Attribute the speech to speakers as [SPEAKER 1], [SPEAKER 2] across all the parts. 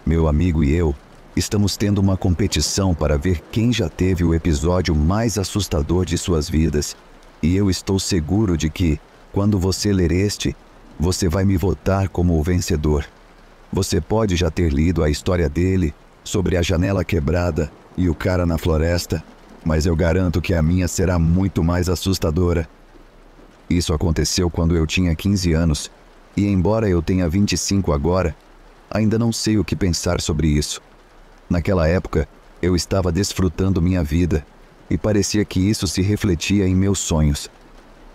[SPEAKER 1] Meu amigo e eu estamos tendo uma competição para ver quem já teve o episódio mais assustador de suas vidas. E eu estou seguro de que, quando você ler este, você vai me votar como o vencedor. Você pode já ter lido a história dele, sobre a janela quebrada e o cara na floresta, mas eu garanto que a minha será muito mais assustadora. Isso aconteceu quando eu tinha 15 anos, e embora eu tenha 25 agora, ainda não sei o que pensar sobre isso. Naquela época, eu estava desfrutando minha vida, e parecia que isso se refletia em meus sonhos.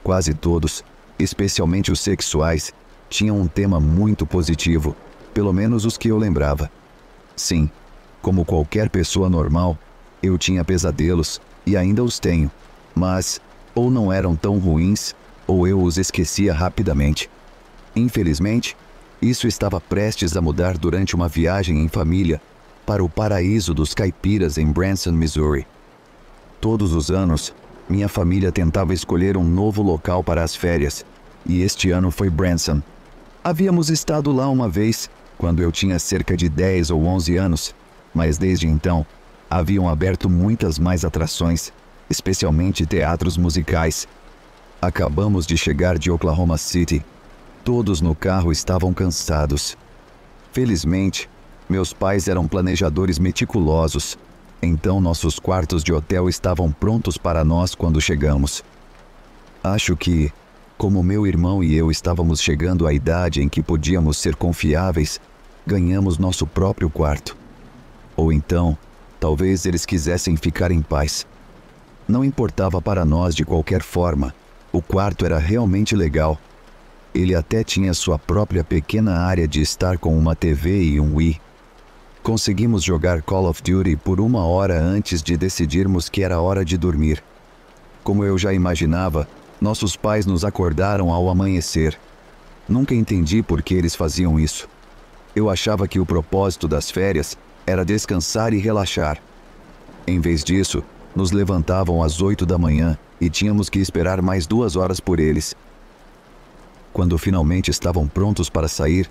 [SPEAKER 1] Quase todos, especialmente os sexuais, tinham um tema muito positivo, pelo menos os que eu lembrava. Sim, como qualquer pessoa normal, eu tinha pesadelos, e ainda os tenho, mas ou não eram tão ruins, ou eu os esquecia rapidamente. Infelizmente, isso estava prestes a mudar durante uma viagem em família para o paraíso dos caipiras em Branson, Missouri. Todos os anos, minha família tentava escolher um novo local para as férias, e este ano foi Branson. Havíamos estado lá uma vez, quando eu tinha cerca de 10 ou 11 anos, mas desde então, haviam aberto muitas mais atrações, especialmente teatros musicais. Acabamos de chegar de Oklahoma City. Todos no carro estavam cansados. Felizmente, meus pais eram planejadores meticulosos, então nossos quartos de hotel estavam prontos para nós quando chegamos. Acho que, como meu irmão e eu estávamos chegando à idade em que podíamos ser confiáveis, ganhamos nosso próprio quarto. Ou então, talvez eles quisessem ficar em paz. Não importava para nós de qualquer forma, o quarto era realmente legal. Ele até tinha sua própria pequena área de estar com uma TV e um Wii. Conseguimos jogar Call of Duty por 1 hora antes de decidirmos que era hora de dormir. Como eu já imaginava, nossos pais nos acordaram ao amanhecer. Nunca entendi por que eles faziam isso. Eu achava que o propósito das férias era descansar e relaxar. Em vez disso, nos levantavam às 8 da manhã e tínhamos que esperar mais 2 horas por eles. Quando finalmente estavam prontos para sair,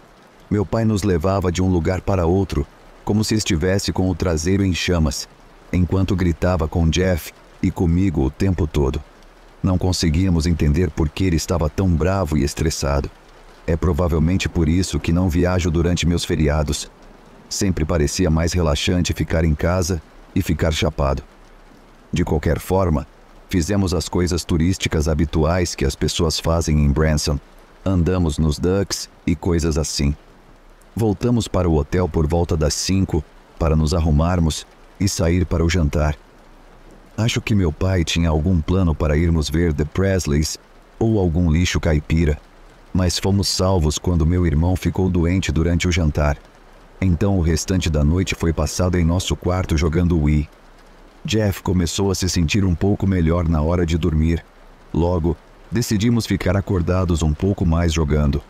[SPEAKER 1] meu pai nos levava de um lugar para outro, como se estivesse com o traseiro em chamas, enquanto gritava com Jeff e comigo o tempo todo. Não conseguíamos entender por que ele estava tão bravo e estressado. É provavelmente por isso que não viajo durante meus feriados. Sempre parecia mais relaxante ficar em casa e ficar chapado. De qualquer forma, fizemos as coisas turísticas habituais que as pessoas fazem em Branson. Andamos nos Ducks e coisas assim. Voltamos para o hotel por volta das 5 para nos arrumarmos e sair para o jantar. Acho que meu pai tinha algum plano para irmos ver The Presleys ou algum lixo caipira, mas fomos salvos quando meu irmão ficou doente durante o jantar. Então o restante da noite foi passado em nosso quarto jogando Wii. Jeff começou a se sentir um pouco melhor na hora de dormir. Logo, decidimos ficar acordados um pouco mais jogando.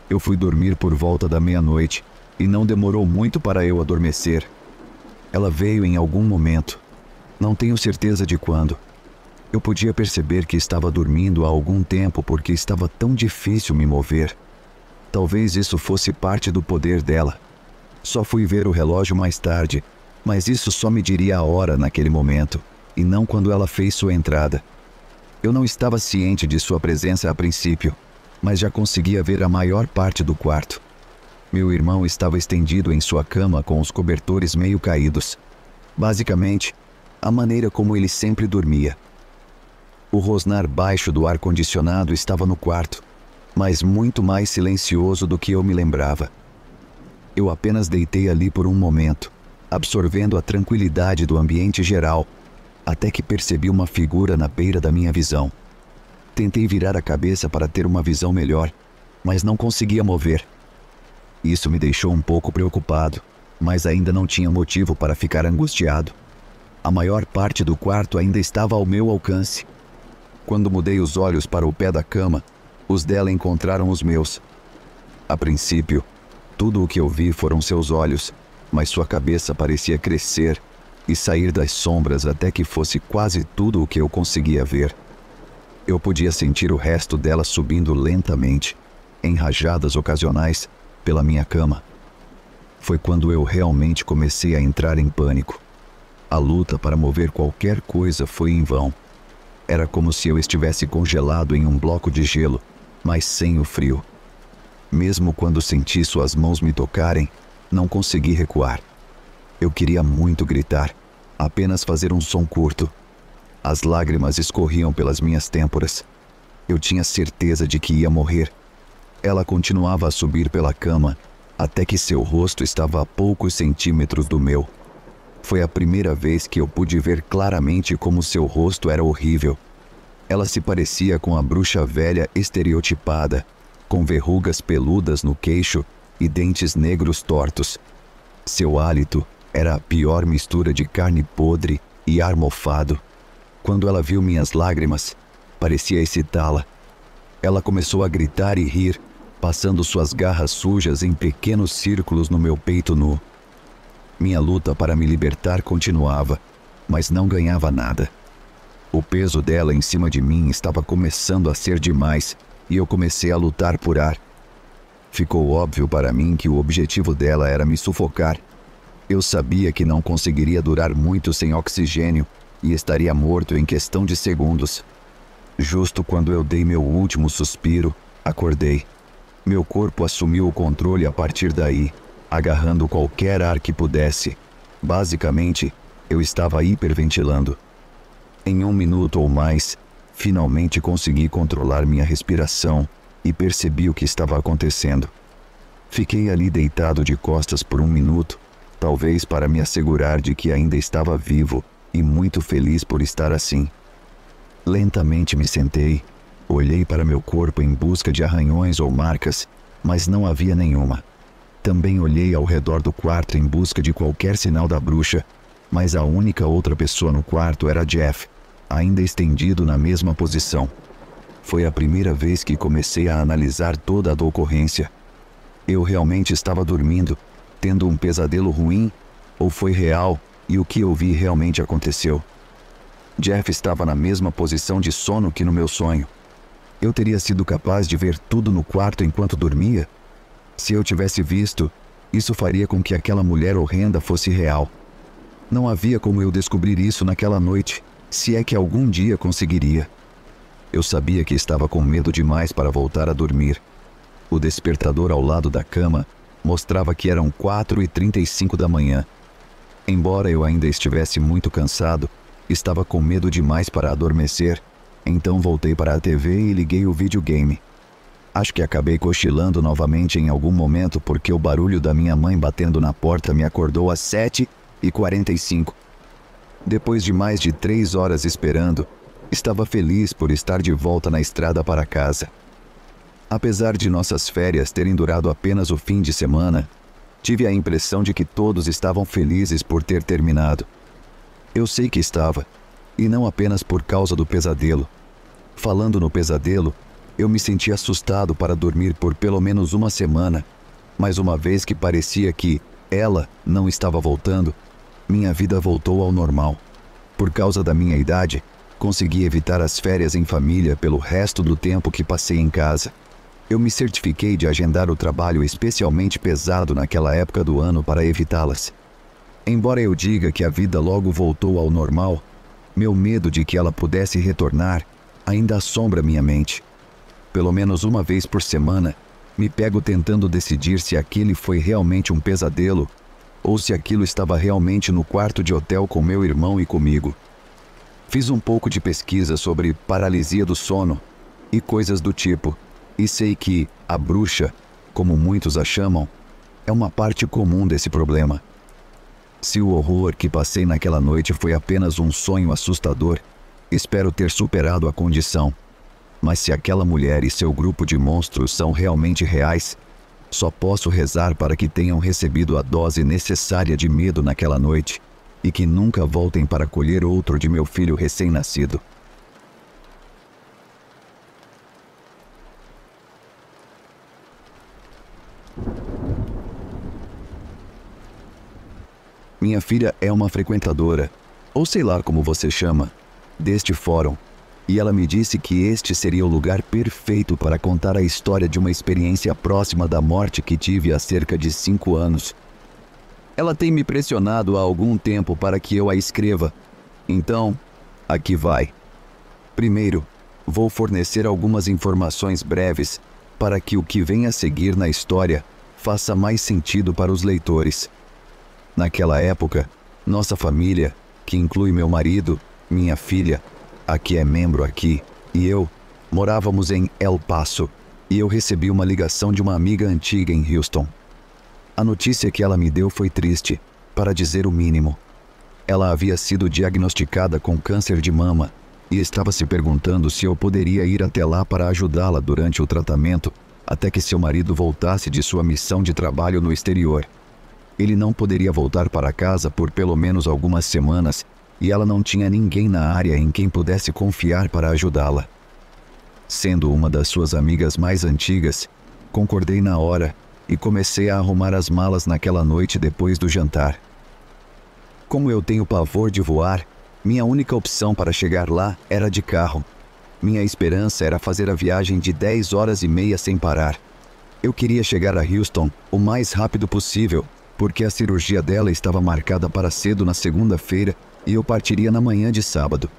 [SPEAKER 1] Eu fui dormir por volta da meia-noite e não demorou muito para eu adormecer. Ela veio em algum momento. Não tenho certeza de quando. Eu podia perceber que estava dormindo há algum tempo porque estava tão difícil me mover. Talvez isso fosse parte do poder dela. Só fui ver o relógio mais tarde, mas isso só me diria a hora naquele momento, e não quando ela fez sua entrada. Eu não estava ciente de sua presença a princípio, mas já conseguia ver a maior parte do quarto. Meu irmão estava estendido em sua cama com os cobertores meio caídos. Basicamente, a maneira como ele sempre dormia. O rosnar baixo do ar-condicionado estava no quarto, mas muito mais silencioso do que eu me lembrava. Eu apenas deitei ali por um momento, absorvendo a tranquilidade do ambiente geral, até que percebi uma figura na beira da minha visão. Tentei virar a cabeça para ter uma visão melhor, mas não conseguia mover. Isso me deixou um pouco preocupado, mas ainda não tinha motivo para ficar angustiado. A maior parte do quarto ainda estava ao meu alcance. Quando mudei os olhos para o pé da cama, os dela encontraram os meus. A princípio, tudo o que eu vi foram seus olhos, mas sua cabeça parecia crescer e sair das sombras até que fosse quase tudo o que eu conseguia ver. Eu podia sentir o resto dela subindo lentamente, em rajadas ocasionais, pela minha cama. Foi quando eu realmente comecei a entrar em pânico. A luta para mover qualquer coisa foi em vão. Era como se eu estivesse congelado em um bloco de gelo, mas sem o frio. Mesmo quando senti suas mãos me tocarem, não consegui recuar. Eu queria muito gritar, apenas fazer um som curto. As lágrimas escorriam pelas minhas têmporas. Eu tinha certeza de que ia morrer. Ela continuava a subir pela cama, até que seu rosto estava a poucos centímetros do meu. Foi a primeira vez que eu pude ver claramente como seu rosto era horrível. Ela se parecia com a bruxa velha estereotipada, com verrugas peludas no queixo e dentes negros tortos. Seu hálito era a pior mistura de carne podre e ar mofado. Quando ela viu minhas lágrimas, parecia excitá-la. Ela começou a gritar e rir, passando suas garras sujas em pequenos círculos no meu peito nu. Minha luta para me libertar continuava, mas não ganhava nada. O peso dela em cima de mim estava começando a ser demais e eu comecei a lutar por ar. Ficou óbvio para mim que o objetivo dela era me sufocar. Eu sabia que não conseguiria durar muito sem oxigênio e estaria morto em questão de segundos. Justo quando eu dei meu último suspiro, acordei. Meu corpo assumiu o controle a partir daí, agarrando qualquer ar que pudesse. Basicamente, eu estava hiperventilando. Em 1 minuto ou mais, finalmente consegui controlar minha respiração e percebi o que estava acontecendo. Fiquei ali deitado de costas por 1 minuto, talvez para me assegurar de que ainda estava vivo e muito feliz por estar assim. Lentamente me sentei, olhei para meu corpo em busca de arranhões ou marcas, mas não havia nenhuma. Também olhei ao redor do quarto em busca de qualquer sinal da bruxa, mas a única outra pessoa no quarto era Jeff, ainda estendido na mesma posição. Foi a primeira vez que comecei a analisar toda a ocorrência. Eu realmente estava dormindo, tendo um pesadelo ruim, ou foi real e o que eu vi realmente aconteceu? Jeff estava na mesma posição de sono que no meu sonho. Eu teria sido capaz de ver tudo no quarto enquanto dormia? Se eu tivesse visto, isso faria com que aquela mulher horrenda fosse real. Não havia como eu descobrir isso naquela noite, se é que algum dia conseguiria. Eu sabia que estava com medo demais para voltar a dormir. O despertador ao lado da cama mostrava que eram 4h35 da manhã. Embora eu ainda estivesse muito cansado, estava com medo demais para adormecer, então voltei para a TV e liguei o videogame. Acho que acabei cochilando novamente em algum momento porque o barulho da minha mãe batendo na porta me acordou às 7h45. Depois de mais de 3 horas esperando, estava feliz por estar de volta na estrada para casa. Apesar de nossas férias terem durado apenas o fim de semana, tive a impressão de que todos estavam felizes por ter terminado. Eu sei que estava, e não apenas por causa do pesadelo. Falando no pesadelo, eu me senti assustado para dormir por pelo menos 1 semana, mas uma vez que parecia que ela não estava voltando, minha vida voltou ao normal. Por causa da minha idade, consegui evitar as férias em família pelo resto do tempo que passei em casa. Eu me certifiquei de agendar o trabalho especialmente pesado naquela época do ano para evitá-las. Embora eu diga que a vida logo voltou ao normal, meu medo de que ela pudesse retornar ainda assombra minha mente. Pelo menos uma vez por semana, me pego tentando decidir se aquele foi realmente um pesadelo ou se aquilo estava realmente no quarto de hotel com meu irmão e comigo. Fiz um pouco de pesquisa sobre paralisia do sono e coisas do tipo, e sei que a bruxa, como muitos a chamam, é uma parte comum desse problema. Se o horror que passei naquela noite foi apenas um sonho assustador, espero ter superado a condição. Mas se aquela mulher e seu grupo de monstros são realmente reais, só posso rezar para que tenham recebido a dose necessária de medo naquela noite e que nunca voltem para colher outro de meu filho recém-nascido. Minha filha é uma frequentadora, ou sei lá como você chama, deste fórum, e ela me disse que este seria o lugar perfeito para contar a história de uma experiência próxima da morte que tive há cerca de 5 anos. Ela tem me pressionado há algum tempo para que eu a escreva. Então, aqui vai. Primeiro, vou fornecer algumas informações breves para que o que vem a seguir na história faça mais sentido para os leitores. Naquela época, nossa família, que inclui meu marido, minha filha, a que é membro aqui, e eu, morávamos em El Paso, e eu recebi uma ligação de uma amiga antiga em Houston. A notícia que ela me deu foi triste, para dizer o mínimo. Ela havia sido diagnosticada com câncer de mama e estava se perguntando se eu poderia ir até lá para ajudá-la durante o tratamento até que seu marido voltasse de sua missão de trabalho no exterior. Ele não poderia voltar para casa por pelo menos algumas semanas e ela não tinha ninguém na área em quem pudesse confiar para ajudá-la. Sendo uma das suas amigas mais antigas, concordei na hora e comecei a arrumar as malas naquela noite depois do jantar. Como eu tenho pavor de voar, minha única opção para chegar lá era de carro. Minha esperança era fazer a viagem de 10 horas e meia sem parar. Eu queria chegar a Houston o mais rápido possível, porque a cirurgia dela estava marcada para cedo na segunda-feira e eu partiria na manhã de sábado.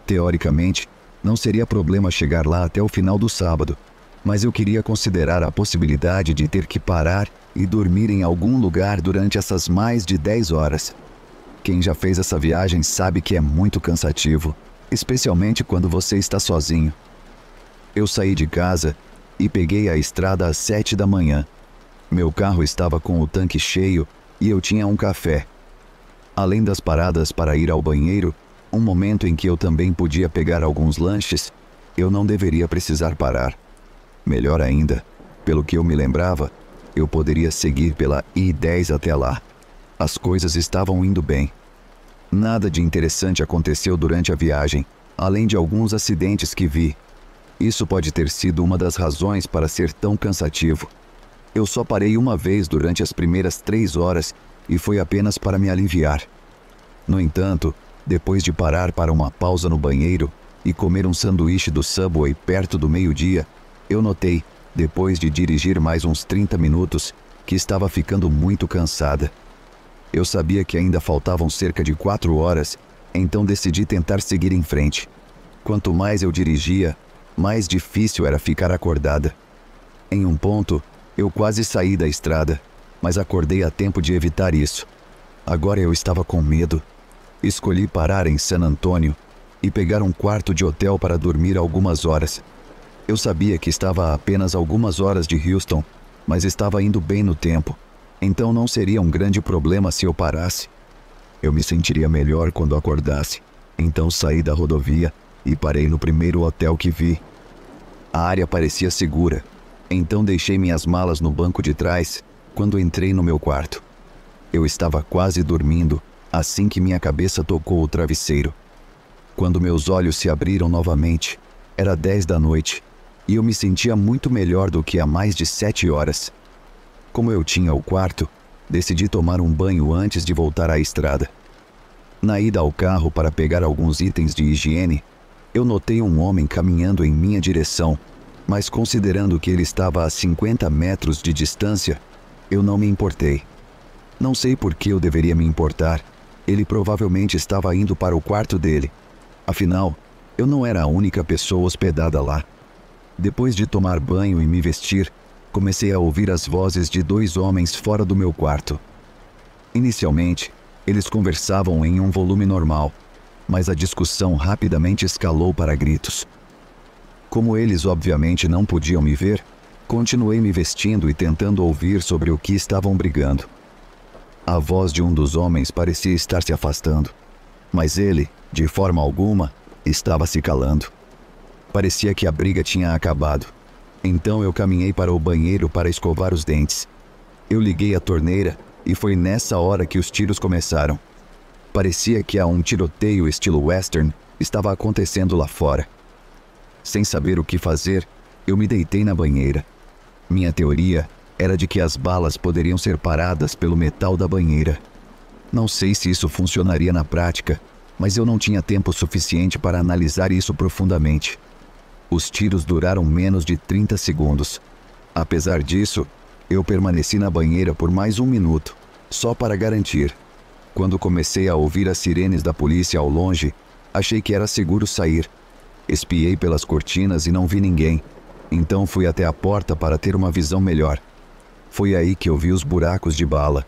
[SPEAKER 1] Teoricamente, não seria problema chegar lá até o final do sábado, mas eu queria considerar a possibilidade de ter que parar e dormir em algum lugar durante essas mais de 10 horas. Quem já fez essa viagem sabe que é muito cansativo, especialmente quando você está sozinho. Eu saí de casa e peguei a estrada às 7 da manhã. Meu carro estava com o tanque cheio e eu tinha um café. Além das paradas para ir ao banheiro, um momento em que eu também podia pegar alguns lanches, eu não deveria precisar parar. Melhor ainda, pelo que eu me lembrava, eu poderia seguir pela I-10 até lá. As coisas estavam indo bem. Nada de interessante aconteceu durante a viagem, além de alguns acidentes que vi. Isso pode ter sido uma das razões para ser tão cansativo. Eu só parei uma vez durante as primeiras 3 horas e foi apenas para me aliviar. No entanto, depois de parar para uma pausa no banheiro e comer um sanduíche do Subway perto do meio-dia, eu notei, depois de dirigir mais uns 30 minutos, que estava ficando muito cansada. Eu sabia que ainda faltavam cerca de 4 horas, então decidi tentar seguir em frente. Quanto mais eu dirigia, mais difícil era ficar acordada. Em um ponto, eu quase saí da estrada, mas acordei a tempo de evitar isso. Agora eu estava com medo. Escolhi parar em San Antônio e pegar um quarto de hotel para dormir algumas horas. Eu sabia que estava a apenas algumas horas de Houston, mas estava indo bem no tempo, então não seria um grande problema se eu parasse. Eu me sentiria melhor quando acordasse, então saí da rodovia e parei no primeiro hotel que vi. A área parecia segura, então deixei minhas malas no banco de trás quando entrei no meu quarto. Eu estava quase dormindo assim que minha cabeça tocou o travesseiro. Quando meus olhos se abriram novamente, era 10 da noite e eu me sentia muito melhor do que há mais de 7 horas. Como eu tinha o quarto, decidi tomar um banho antes de voltar à estrada. Na ida ao carro para pegar alguns itens de higiene, eu notei um homem caminhando em minha direção, mas considerando que ele estava a 50 metros de distância, eu não me importei. Não sei por que eu deveria me importar. Ele provavelmente estava indo para o quarto dele. Afinal, eu não era a única pessoa hospedada lá. Depois de tomar banho e me vestir, comecei a ouvir as vozes de 2 homens fora do meu quarto. Inicialmente, eles conversavam em um volume normal, mas a discussão rapidamente escalou para gritos. Como eles obviamente não podiam me ver, continuei me vestindo e tentando ouvir sobre o que estavam brigando. A voz de um dos homens parecia estar se afastando, mas ele, de forma alguma, estava se calando. Parecia que a briga tinha acabado. Então eu caminhei para o banheiro para escovar os dentes. Eu liguei a torneira e foi nessa hora que os tiros começaram. Parecia que um tiroteio estilo western estava acontecendo lá fora. Sem saber o que fazer, eu me deitei na banheira. Minha teoria era de que as balas poderiam ser paradas pelo metal da banheira. Não sei se isso funcionaria na prática, mas eu não tinha tempo suficiente para analisar isso profundamente. Os tiros duraram menos de 30 segundos. Apesar disso, eu permaneci na banheira por mais 1 minuto, só para garantir. Quando comecei a ouvir as sirenes da polícia ao longe, achei que era seguro sair. Espiei pelas cortinas e não vi ninguém. Então fui até a porta para ter uma visão melhor. Foi aí que eu vi os buracos de bala.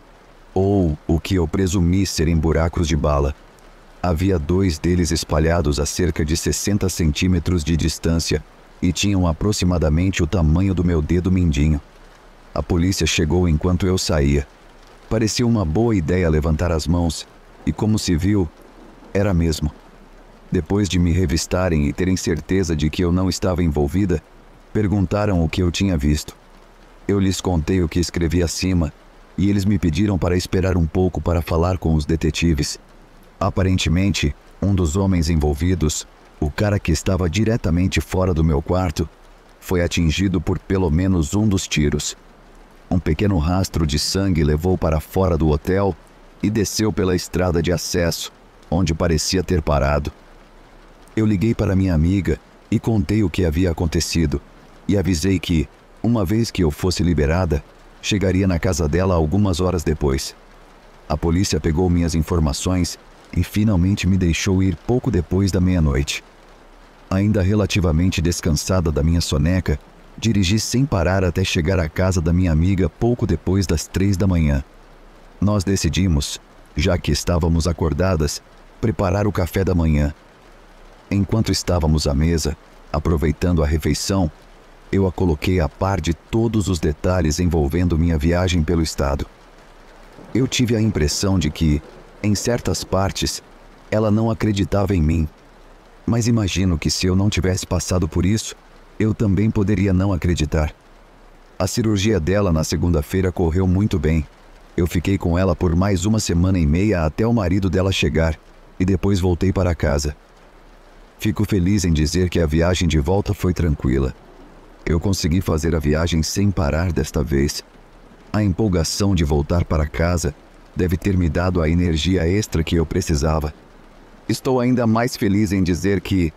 [SPEAKER 1] Ou o que eu presumi serem buracos de bala. Havia 2 deles espalhados a cerca de 60 centímetros de distância e tinham aproximadamente o tamanho do meu dedo mindinho. A polícia chegou enquanto eu saía. Parecia uma boa ideia levantar as mãos, e como se viu, era mesmo. Depois de me revistarem e terem certeza de que eu não estava envolvida, perguntaram o que eu tinha visto. Eu lhes contei o que escrevi acima, e eles me pediram para esperar um pouco para falar com os detetives. Aparentemente, um dos homens envolvidos, o cara que estava diretamente fora do meu quarto, foi atingido por pelo menos um dos tiros. Um pequeno rastro de sangue levou para fora do hotel e desceu pela estrada de acesso, onde parecia ter parado. Eu liguei para minha amiga e contei o que havia acontecido, e avisei que, uma vez que eu fosse liberada, chegaria na casa dela algumas horas depois. A polícia pegou minhas informações e finalmente me deixou ir pouco depois da meia-noite. Ainda relativamente descansada da minha soneca, dirigi sem parar até chegar à casa da minha amiga pouco depois das 3 da manhã. Nós decidimos, já que estávamos acordadas, preparar o café da manhã. Enquanto estávamos à mesa, aproveitando a refeição, eu a coloquei a par de todos os detalhes envolvendo minha viagem pelo estado. Eu tive a impressão de que, em certas partes, ela não acreditava em mim. Mas imagino que se eu não tivesse passado por isso, eu também poderia não acreditar. A cirurgia dela na segunda-feira correu muito bem. Eu fiquei com ela por mais 1 semana e meia até o marido dela chegar, e depois voltei para casa. Fico feliz em dizer que a viagem de volta foi tranquila. Eu consegui fazer a viagem sem parar desta vez. A empolgação de voltar para casa deve ter me dado a energia extra que eu precisava. Estou ainda mais feliz em dizer que,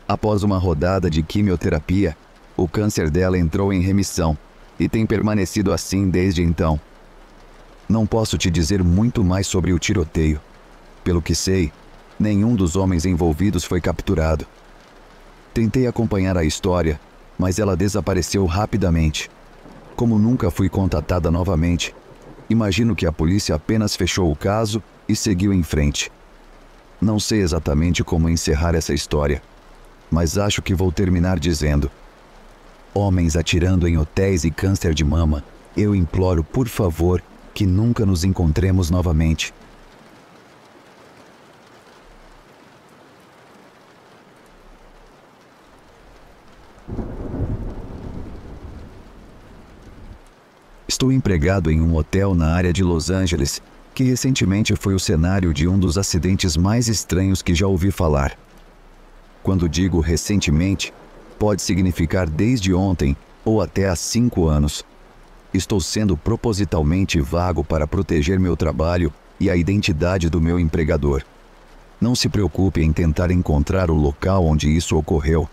[SPEAKER 1] após uma rodada de quimioterapia, o câncer dela entrou em remissão e tem permanecido assim desde então. Não posso te dizer muito mais sobre o tiroteio. Pelo que sei, nenhum dos homens envolvidos foi capturado. Tentei acompanhar a história, mas ela desapareceu rapidamente. Como nunca fui contatada novamente, imagino que a polícia apenas fechou o caso e seguiu em frente. Não sei exatamente como encerrar essa história, mas acho que vou terminar dizendo: homens atirando em hotéis e câncer de mama, eu imploro, por favor, que nunca nos encontremos novamente. Estou empregado em um hotel na área de Los Angeles, que recentemente foi o cenário de um dos acidentes mais estranhos que já ouvi falar. Quando digo recentemente, pode significar desde ontem ou até há 5 anos. Estou sendo propositalmente vago para proteger meu trabalho e a identidade do meu empregador. Não se preocupe em tentar encontrar o local onde isso ocorreu.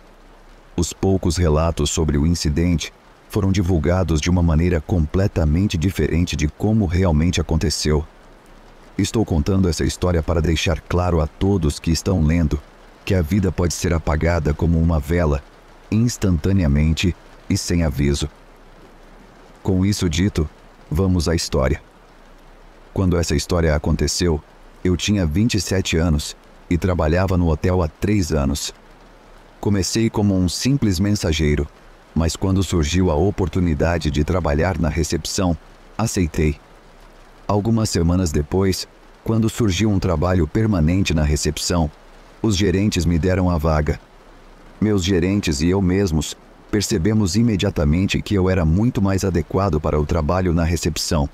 [SPEAKER 1] Os poucos relatos sobre o incidente foram divulgados de uma maneira completamente diferente de como realmente aconteceu. Estou contando essa história para deixar claro a todos que estão lendo que a vida pode ser apagada como uma vela, instantaneamente e sem aviso. Com isso dito, vamos à história. Quando essa história aconteceu, eu tinha 27 anos e trabalhava no hotel há 3 anos. Comecei como um simples mensageiro, mas quando surgiu a oportunidade de trabalhar na recepção, aceitei. Algumas semanas depois, quando surgiu um trabalho permanente na recepção, os gerentes me deram a vaga. Meus gerentes e eu mesmos percebemos imediatamente que eu era muito mais adequado para o trabalho na recepção.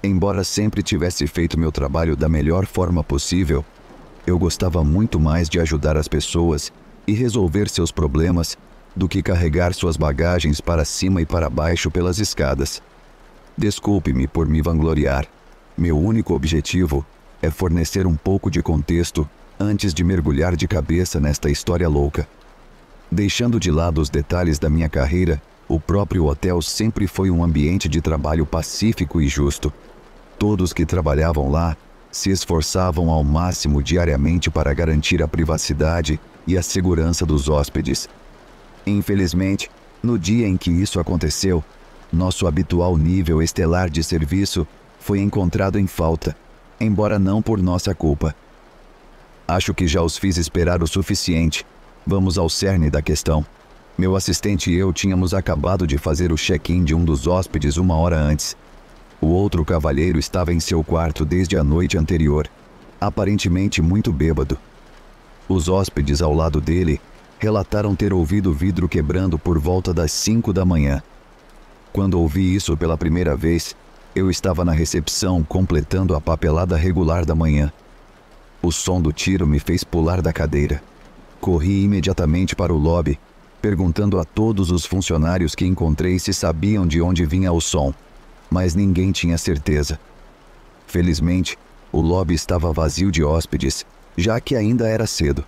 [SPEAKER 1] Embora sempre tivesse feito meu trabalho da melhor forma possível, eu gostava muito mais de ajudar as pessoas e resolver seus problemas do que carregar suas bagagens para cima e para baixo pelas escadas. Desculpe-me por me vangloriar. Meu único objetivo é fornecer um pouco de contexto antes de mergulhar de cabeça nesta história louca. Deixando de lado os detalhes da minha carreira, o próprio hotel sempre foi um ambiente de trabalho pacífico e justo. Todos que trabalhavam lá se esforçavam ao máximo diariamente para garantir a privacidade e a segurança dos hóspedes. Infelizmente, no dia em que isso aconteceu, nosso habitual nível estelar de serviço foi encontrado em falta, embora não por nossa culpa. Acho que já os fiz esperar o suficiente. Vamos ao cerne da questão. Meu assistente e eu tínhamos acabado de fazer o check-in de um dos hóspedes 1 hora antes. O outro cavalheiro estava em seu quarto desde a noite anterior, aparentemente muito bêbado. Os hóspedes ao lado dele relataram ter ouvido o vidro quebrando por volta das 5 da manhã. Quando ouvi isso pela primeira vez, eu estava na recepção completando a papelada regular da manhã. O som do tiro me fez pular da cadeira. Corri imediatamente para o lobby, perguntando a todos os funcionários que encontrei se sabiam de onde vinha o som, mas ninguém tinha certeza. Felizmente, o lobby estava vazio de hóspedes, já que ainda era cedo.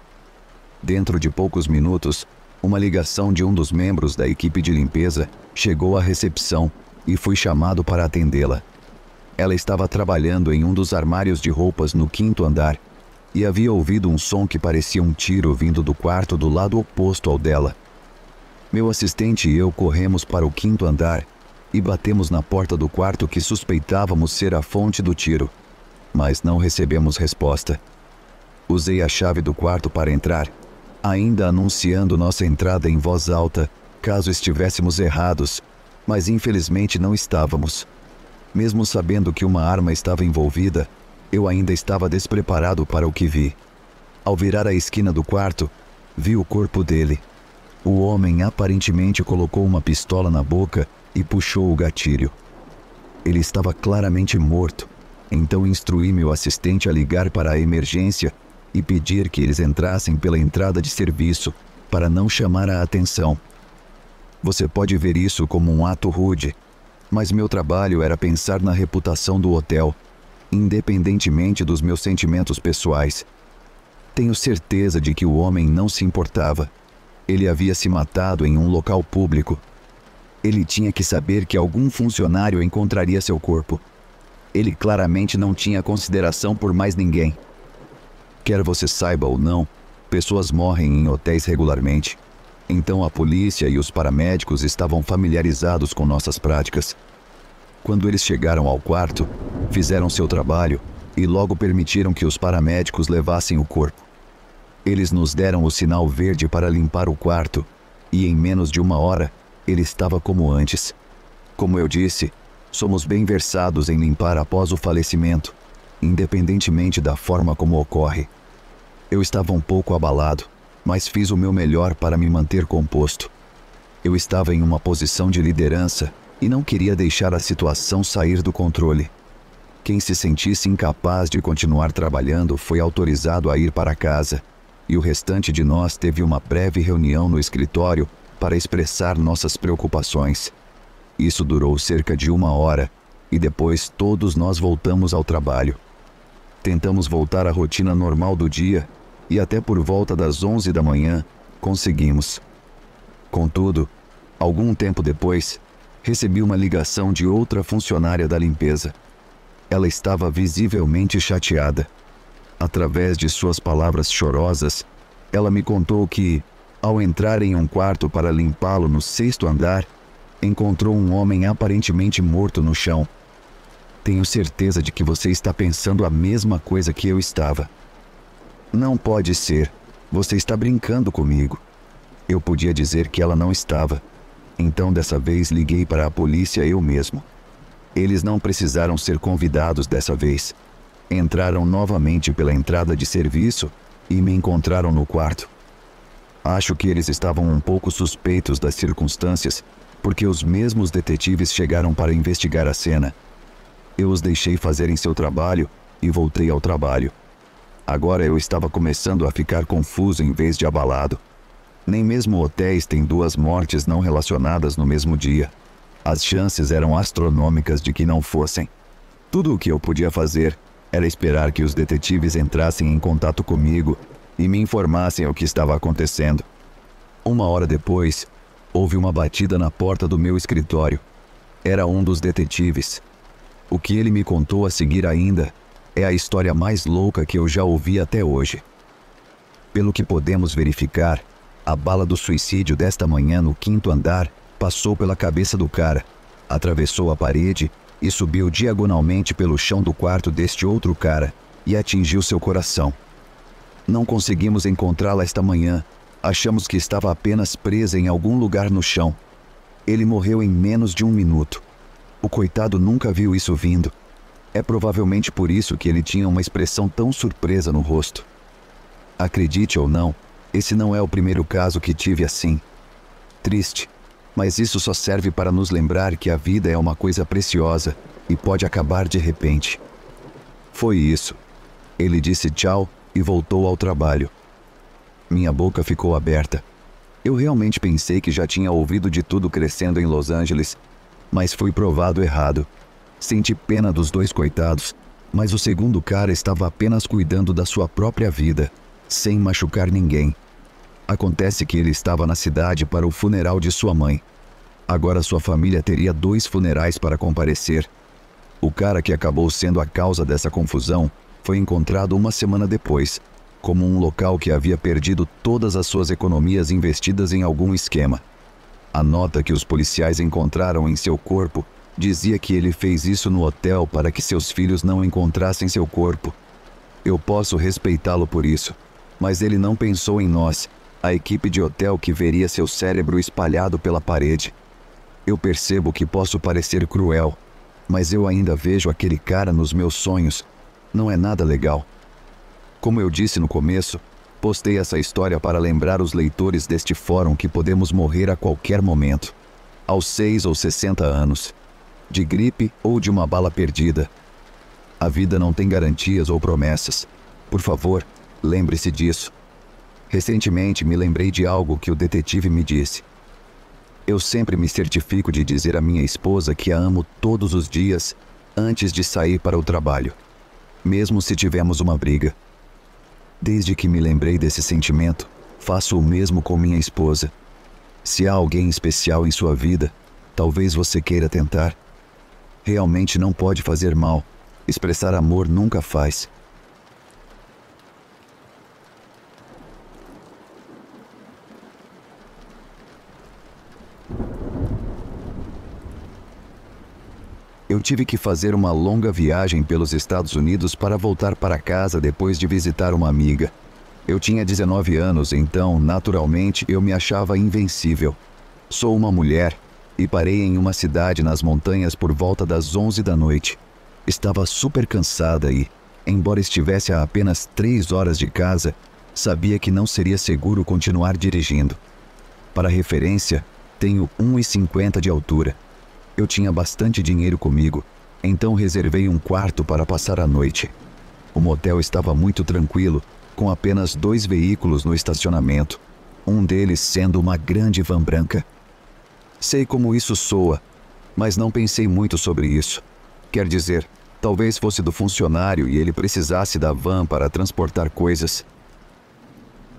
[SPEAKER 1] Dentro de poucos minutos, uma ligação de um dos membros da equipe de limpeza chegou à recepção e fui chamado para atendê-la. Ela estava trabalhando em um dos armários de roupas no 5º andar e havia ouvido um som que parecia um tiro vindo do quarto do lado oposto ao dela. Meu assistente e eu corremos para o 5º andar e batemos na porta do quarto que suspeitávamos ser a fonte do tiro, mas não recebemos resposta. Usei a chave do quarto para entrar, ainda anunciando nossa entrada em voz alta, caso estivéssemos errados, mas infelizmente não estávamos. Mesmo sabendo que uma arma estava envolvida, eu ainda estava despreparado para o que vi. Ao virar a esquina do quarto, vi o corpo dele. O homem aparentemente colocou uma pistola na boca e puxou o gatilho. Ele estava claramente morto, então instruí meu assistente a ligar para a emergência e pedir que eles entrassem pela entrada de serviço para não chamar a atenção. Você pode ver isso como um ato rude, mas meu trabalho era pensar na reputação do hotel, independentemente dos meus sentimentos pessoais. Tenho certeza de que o homem não se importava. Ele havia se matado em um local público. Ele tinha que saber que algum funcionário encontraria seu corpo. Ele claramente não tinha consideração por mais ninguém. Quer você saiba ou não, pessoas morrem em hotéis regularmente. Então a polícia e os paramédicos estavam familiarizados com nossas práticas. Quando eles chegaram ao quarto, fizeram seu trabalho e logo permitiram que os paramédicos levassem o corpo. Eles nos deram o sinal verde para limpar o quarto e em menos de 1 hora ele estava como antes. Como eu disse, somos bem versados em limpar após o falecimento, independentemente da forma como ocorre. Eu estava um pouco abalado, mas fiz o meu melhor para me manter composto. Eu estava em uma posição de liderança e não queria deixar a situação sair do controle. Quem se sentisse incapaz de continuar trabalhando foi autorizado a ir para casa, e o restante de nós teve uma breve reunião no escritório para expressar nossas preocupações. Isso durou cerca de 1 hora, e depois todos nós voltamos ao trabalho. Tentamos voltar à rotina normal do dia, e até por volta das 11 da manhã, conseguimos. Contudo, algum tempo depois, recebi uma ligação de outra funcionária da limpeza. Ela estava visivelmente chateada. Através de suas palavras chorosas, ela me contou que, ao entrar em um quarto para limpá-lo no 6º andar, encontrou um homem aparentemente morto no chão. Tenho certeza de que você está pensando a mesma coisa que eu estava. Não pode ser. Você está brincando comigo. Eu podia dizer que ela não estava. Então dessa vez liguei para a polícia eu mesmo. Eles não precisaram ser convidados dessa vez. Entraram novamente pela entrada de serviço e me encontraram no quarto. Acho que eles estavam um pouco suspeitos das circunstâncias, porque os mesmos detetives chegaram para investigar a cena. Eu os deixei fazerem seu trabalho e voltei ao trabalho. Agora eu estava começando a ficar confuso em vez de abalado. Nem mesmo hotéis têm 2 mortes não relacionadas no mesmo dia. As chances eram astronômicas de que não fossem. Tudo o que eu podia fazer era esperar que os detetives entrassem em contato comigo e me informassem o que estava acontecendo. 1 hora depois, houve uma batida na porta do meu escritório. Era um dos detetives. O que ele me contou a seguir ainda é a história mais louca que eu já ouvi até hoje. Pelo que podemos verificar, a bala do suicídio desta manhã no 5º andar passou pela cabeça do cara, atravessou a parede e subiu diagonalmente pelo chão do quarto deste outro cara e atingiu seu coração. Não conseguimos encontrá-la esta manhã. Achamos que estava apenas presa em algum lugar no chão. Ele morreu em menos de 1 minuto. O coitado nunca viu isso vindo. É provavelmente por isso que ele tinha uma expressão tão surpresa no rosto. Acredite ou não, esse não é o primeiro caso que tive assim. Triste, mas isso só serve para nos lembrar que a vida é uma coisa preciosa e pode acabar de repente. Foi isso. Ele disse tchau e voltou ao trabalho. Minha boca ficou aberta. Eu realmente pensei que já tinha ouvido de tudo crescendo em Los Angeles, mas fui provado errado. Senti pena dos 2 coitados, mas o segundo cara estava apenas cuidando da sua própria vida, sem machucar ninguém. Acontece que ele estava na cidade para o funeral de sua mãe. Agora sua família teria 2 funerais para comparecer. O cara que acabou sendo a causa dessa confusão foi encontrado 1 semana depois, como um local que havia perdido todas as suas economias investidas em algum esquema. A nota que os policiais encontraram em seu corpo dizia que ele fez isso no hotel para que seus filhos não encontrassem seu corpo. Eu posso respeitá-lo por isso, mas ele não pensou em nós, a equipe de hotel que veria seu cérebro espalhado pela parede. Eu percebo que posso parecer cruel, mas eu ainda vejo aquele cara nos meus sonhos. Não é nada legal. Como eu disse no começo, postei essa história para lembrar os leitores deste fórum que podemos morrer a qualquer momento, aos 6 ou 60 anos, de gripe ou de uma bala perdida. A vida não tem garantias ou promessas. Por favor, lembre-se disso. Recentemente me lembrei de algo que o detetive me disse. Eu sempre me certifico de dizer à minha esposa que a amo todos os dias antes de sair para o trabalho, mesmo se tivermos uma briga. Desde que me lembrei desse sentimento, faço o mesmo com minha esposa. Se há alguém especial em sua vida, talvez você queira tentar. Realmente não pode fazer mal. Expressar amor nunca faz. Eu tive que fazer uma longa viagem pelos Estados Unidos para voltar para casa depois de visitar uma amiga. Eu tinha 19 anos, então, naturalmente, eu me achava invencível. Sou uma mulher e parei em uma cidade nas montanhas por volta das 11 da noite. Estava super cansada e, embora estivesse a apenas 3 horas de casa, sabia que não seria seguro continuar dirigindo. Para referência, tenho 1,50 de altura. Eu tinha bastante dinheiro comigo, então reservei um quarto para passar a noite. O motel estava muito tranquilo, com apenas 2 veículos no estacionamento, um deles sendo uma grande van branca. Sei como isso soa, mas não pensei muito sobre isso. Quer dizer, talvez fosse do funcionário e ele precisasse da van para transportar coisas.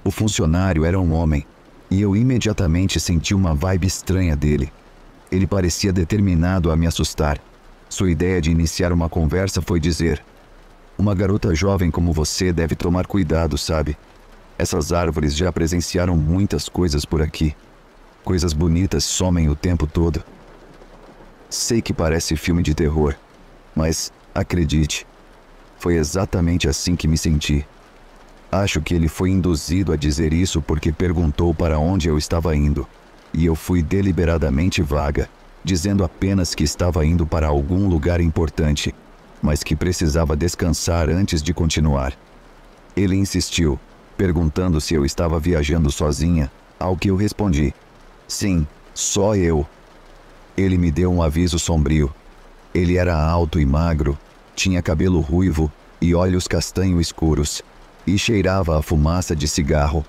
[SPEAKER 1] O funcionário era um homem, e eu imediatamente senti uma vibe estranha dele. Ele parecia determinado a me assustar. Sua ideia de iniciar uma conversa foi dizer: "Uma garota jovem como você deve tomar cuidado, sabe? Essas árvores já presenciaram muitas coisas por aqui. Coisas bonitas somem o tempo todo." Sei que parece filme de terror, mas acredite, foi exatamente assim que me senti. Acho que ele foi induzido a dizer isso porque perguntou para onde eu estava indo. E eu fui deliberadamente vaga, dizendo apenas que estava indo para algum lugar importante, mas que precisava descansar antes de continuar. Ele insistiu, perguntando se eu estava viajando sozinha, ao que eu respondi: "Sim, só eu." Ele me deu um aviso sombrio. Ele era alto e magro, tinha cabelo ruivo e olhos castanho escuros, e cheirava a fumaça de cigarro.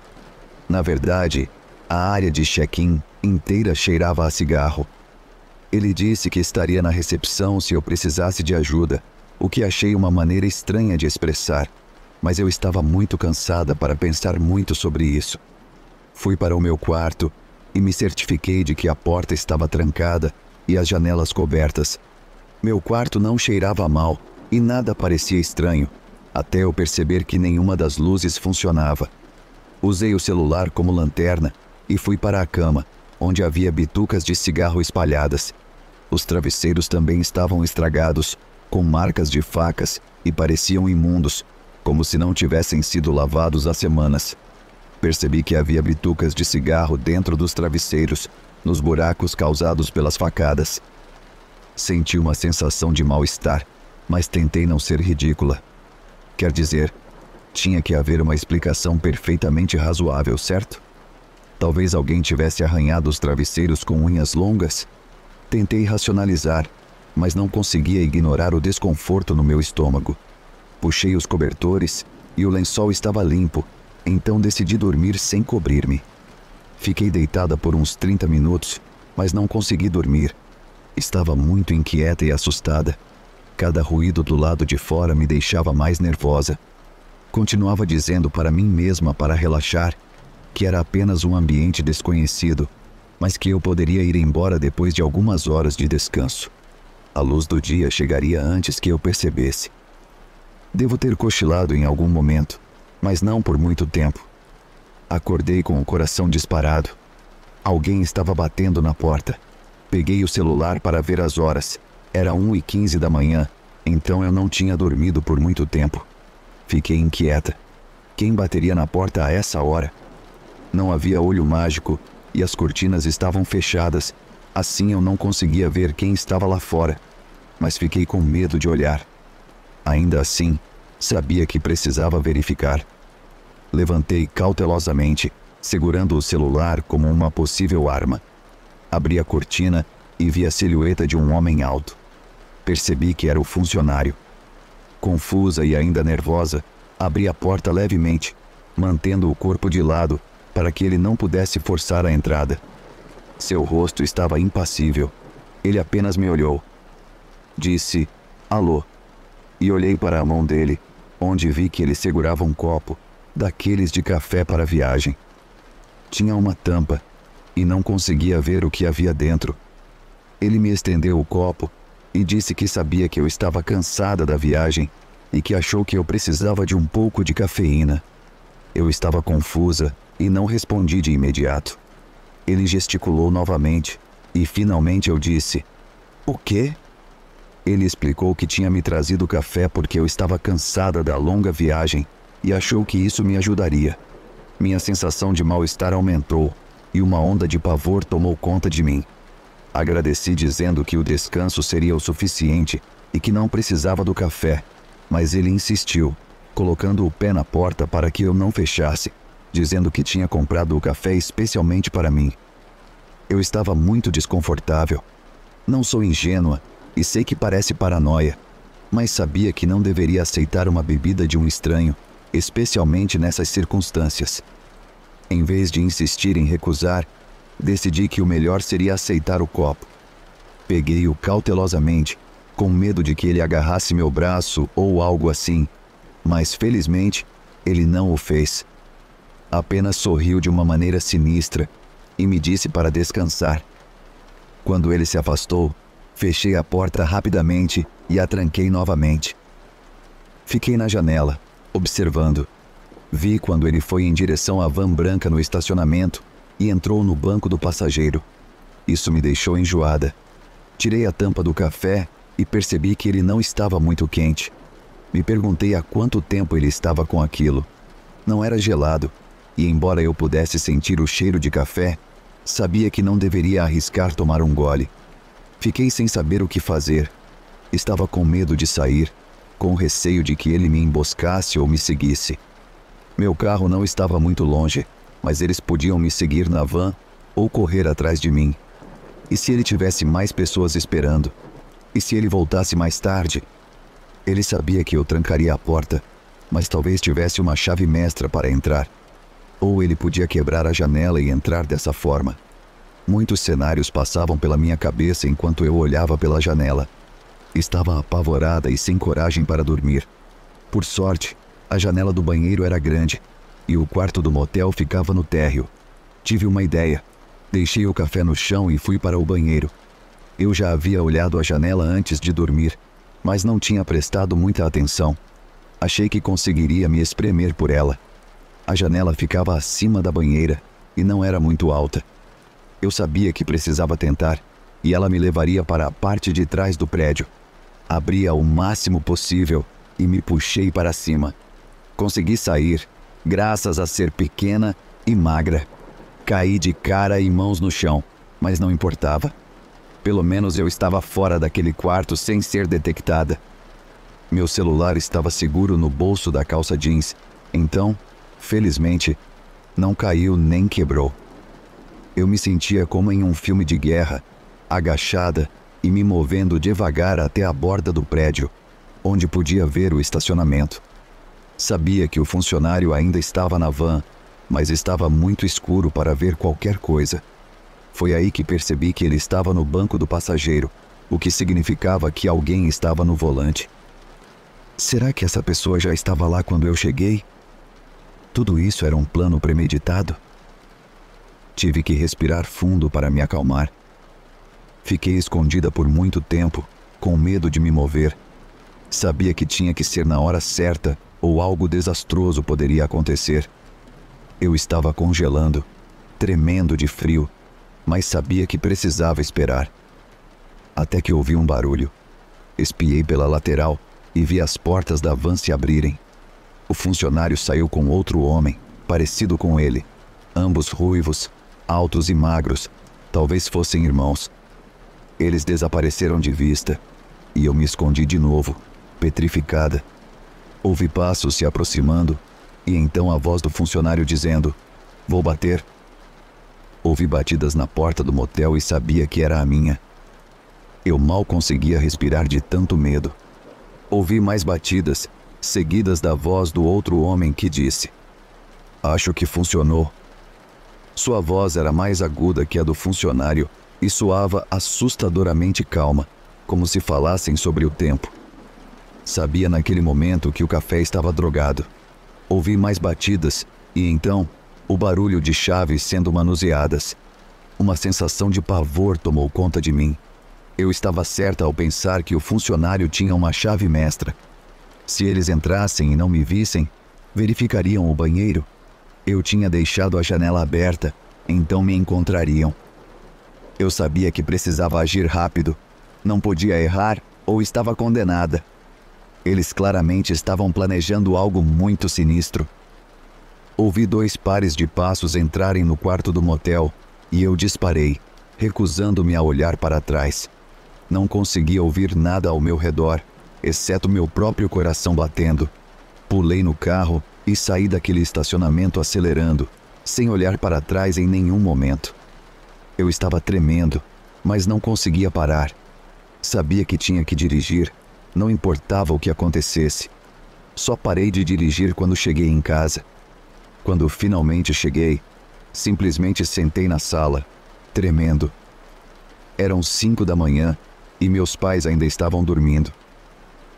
[SPEAKER 1] Na verdade, a área de check-in inteira cheirava a cigarro. Ele disse que estaria na recepção se eu precisasse de ajuda, o que achei uma maneira estranha de expressar, mas eu estava muito cansada para pensar muito sobre isso. Fui para o meu quarto e me certifiquei de que a porta estava trancada e as janelas cobertas. Meu quarto não cheirava mal e nada parecia estranho, até eu perceber que nenhuma das luzes funcionava. Usei o celular como lanterna e fui para a cama, onde havia bitucas de cigarro espalhadas. Os travesseiros também estavam estragados, com marcas de facas e pareciam imundos, como se não tivessem sido lavados há semanas. Percebi que havia bitucas de cigarro dentro dos travesseiros, nos buracos causados pelas facadas. Senti uma sensação de mal-estar, mas tentei não ser ridícula. Quer dizer, tinha que haver uma explicação perfeitamente razoável, certo? Talvez alguém tivesse arranhado os travesseiros com unhas longas. Tentei racionalizar, mas não conseguia ignorar o desconforto no meu estômago. Puxei os cobertores e o lençol estava limpo, então decidi dormir sem cobrir-me. Fiquei deitada por uns 30 minutos, mas não consegui dormir. Estava muito inquieta e assustada. Cada ruído do lado de fora me deixava mais nervosa. Continuava dizendo para mim mesma para relaxar, que era apenas um ambiente desconhecido, mas que eu poderia ir embora depois de algumas horas de descanso. A luz do dia chegaria antes que eu percebesse. Devo ter cochilado em algum momento, mas não por muito tempo. Acordei com o coração disparado. Alguém estava batendo na porta. Peguei o celular para ver as horas. Era 1h15 da manhã, então eu não tinha dormido por muito tempo. Fiquei inquieta. Quem bateria na porta a essa hora? Não havia olho mágico e as cortinas estavam fechadas, assim eu não conseguia ver quem estava lá fora, mas fiquei com medo de olhar. Ainda assim, sabia que precisava verificar. Levantei cautelosamente, segurando o celular como uma possível arma. Abri a cortina e vi a silhueta de um homem alto. Percebi que era o funcionário. Confusa e ainda nervosa, abri a porta levemente, mantendo o corpo de lado para que ele não pudesse forçar a entrada. Seu rosto estava impassível. Ele apenas me olhou. Disse, alô, e olhei para a mão dele, onde vi que ele segurava um copo, daqueles de café para a viagem. Tinha uma tampa, e não conseguia ver o que havia dentro. Ele me estendeu o copo e disse que sabia que eu estava cansada da viagem e que achou que eu precisava de um pouco de cafeína. Eu estava confusa e não respondi de imediato. Ele gesticulou novamente e finalmente eu disse, o quê? Ele explicou que tinha me trazido café porque eu estava cansada da longa viagem e achou que isso me ajudaria. Minha sensação de mal-estar aumentou e uma onda de pavor tomou conta de mim. Agradeci dizendo que o descanso seria o suficiente e que não precisava do café, mas ele insistiu, colocando o pé na porta para que eu não fechasse, dizendo que tinha comprado o café especialmente para mim. Eu estava muito desconfortável. Não sou ingênua e sei que parece paranoia, mas sabia que não deveria aceitar uma bebida de um estranho, especialmente nessas circunstâncias. Em vez de insistir em recusar, decidi que o melhor seria aceitar o copo. Peguei-o cautelosamente, com medo de que ele agarrasse meu braço ou algo assim, mas felizmente ele não o fez. Apenas sorriu de uma maneira sinistra e me disse para descansar. Quando ele se afastou, fechei a porta rapidamente e a tranquei novamente. Fiquei na janela, observando. Vi quando ele foi em direção à van branca no estacionamento e entrou no banco do passageiro. Isso me deixou enjoada. Tirei a tampa do café e percebi que ele não estava muito quente. Me perguntei há quanto tempo ele estava com aquilo. Não era gelado, e embora eu pudesse sentir o cheiro de café, sabia que não deveria arriscar tomar um gole. Fiquei sem saber o que fazer. Estava com medo de sair, com receio de que ele me emboscasse ou me seguisse. Meu carro não estava muito longe, mas eles podiam me seguir na van ou correr atrás de mim. E se ele tivesse mais pessoas esperando? E se ele voltasse mais tarde? Ele sabia que eu trancaria a porta, mas talvez tivesse uma chave mestra para entrar. Ou ele podia quebrar a janela e entrar dessa forma. Muitos cenários passavam pela minha cabeça enquanto eu olhava pela janela. Estava apavorada e sem coragem para dormir. Por sorte, a janela do banheiro era grande e o quarto do motel ficava no térreo. Tive uma ideia. Deixei o café no chão e fui para o banheiro. Eu já havia olhado a janela antes de dormir, mas não tinha prestado muita atenção. Achei que conseguiria me espremer por ela. A janela ficava acima da banheira e não era muito alta. Eu sabia que precisava tentar e ela me levaria para a parte de trás do prédio. Abri o máximo possível e me puxei para cima. Consegui sair, graças a ser pequena e magra. Caí de cara e mãos no chão, mas não importava. Pelo menos eu estava fora daquele quarto sem ser detectada. Meu celular estava seguro no bolso da calça jeans, então, felizmente, não caiu nem quebrou. Eu me sentia como em um filme de guerra, agachada e me movendo devagar até a borda do prédio, onde podia ver o estacionamento. Sabia que o funcionário ainda estava na van, mas estava muito escuro para ver qualquer coisa. Foi aí que percebi que ele estava no banco do passageiro, o que significava que alguém estava no volante. Será que essa pessoa já estava lá quando eu cheguei? Tudo isso era um plano premeditado? Tive que respirar fundo para me acalmar. Fiquei escondida por muito tempo, com medo de me mover. Sabia que tinha que ser na hora certa ou algo desastroso poderia acontecer. Eu estava congelando, tremendo de frio, mas sabia que precisava esperar. Até que ouvi um barulho. Espiei pela lateral e vi as portas da van se abrirem. O funcionário saiu com outro homem, parecido com ele. Ambos ruivos, altos e magros, talvez fossem irmãos. Eles desapareceram de vista e eu me escondi de novo, petrificada. Ouvi passos se aproximando e então a voz do funcionário dizendo: "Vou bater." Ouvi batidas na porta do motel e sabia que era a minha. Eu mal conseguia respirar de tanto medo. Ouvi mais batidas, seguidas da voz do outro homem que disse: "Acho que funcionou." Sua voz era mais aguda que a do funcionário e soava assustadoramente calma, como se falassem sobre o tempo. Sabia naquele momento que o café estava drogado. Ouvi mais batidas e então o barulho de chaves sendo manuseadas. Uma sensação de pavor tomou conta de mim. Eu estava certa ao pensar que o funcionário tinha uma chave mestra. Se eles entrassem e não me vissem, verificariam o banheiro. Eu tinha deixado a janela aberta, então me encontrariam. Eu sabia que precisava agir rápido. Não podia errar ou estava condenada. Eles claramente estavam planejando algo muito sinistro. Ouvi 2 pares de passos entrarem no quarto do motel e eu disparei, recusando-me a olhar para trás. Não conseguia ouvir nada ao meu redor, exceto meu próprio coração batendo. Pulei no carro e saí daquele estacionamento acelerando, sem olhar para trás em nenhum momento. Eu estava tremendo, mas não conseguia parar. Sabia que tinha que dirigir, não importava o que acontecesse. Só parei de dirigir quando cheguei em casa. Quando finalmente cheguei, simplesmente sentei na sala, tremendo. Eram 5 da manhã e meus pais ainda estavam dormindo.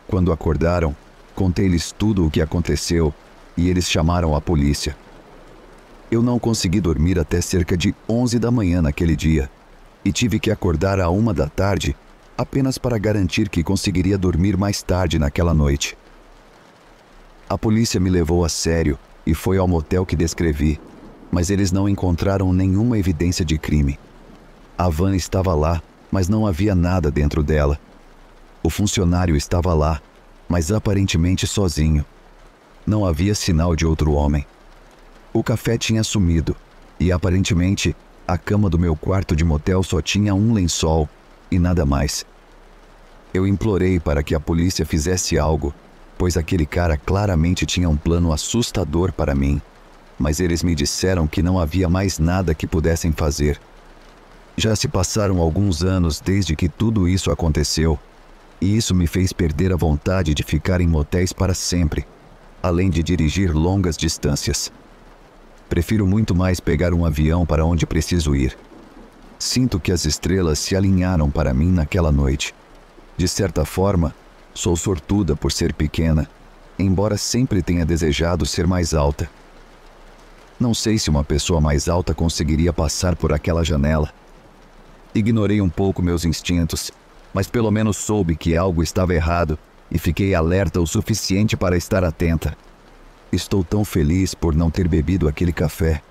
[SPEAKER 1] Quando acordaram, contei-lhes tudo o que aconteceu e eles chamaram a polícia. Eu não consegui dormir até cerca de 11 da manhã naquele dia e tive que acordar à 1 da tarde apenas para garantir que conseguiria dormir mais tarde naquela noite. A polícia me levou a sério e foi ao motel que descrevi, mas eles não encontraram nenhuma evidência de crime. A van estava lá, mas não havia nada dentro dela. O funcionário estava lá, mas aparentemente sozinho. Não havia sinal de outro homem. O café tinha sumido e aparentemente a cama do meu quarto de motel só tinha um lençol e nada mais. Eu implorei para que a polícia fizesse algo, pois aquele cara claramente tinha um plano assustador para mim, mas eles me disseram que não havia mais nada que pudessem fazer. Já se passaram alguns anos desde que tudo isso aconteceu, e isso me fez perder a vontade de ficar em motéis para sempre, além de dirigir longas distâncias. Prefiro muito mais pegar um avião para onde preciso ir. Sinto que as estrelas se alinharam para mim naquela noite. De certa forma, sou sortuda por ser pequena, embora sempre tenha desejado ser mais alta. Não sei se uma pessoa mais alta conseguiria passar por aquela janela. Ignorei um pouco meus instintos, mas pelo menos soube que algo estava errado e fiquei alerta o suficiente para estar atenta. Estou tão feliz por não ter bebido aquele café.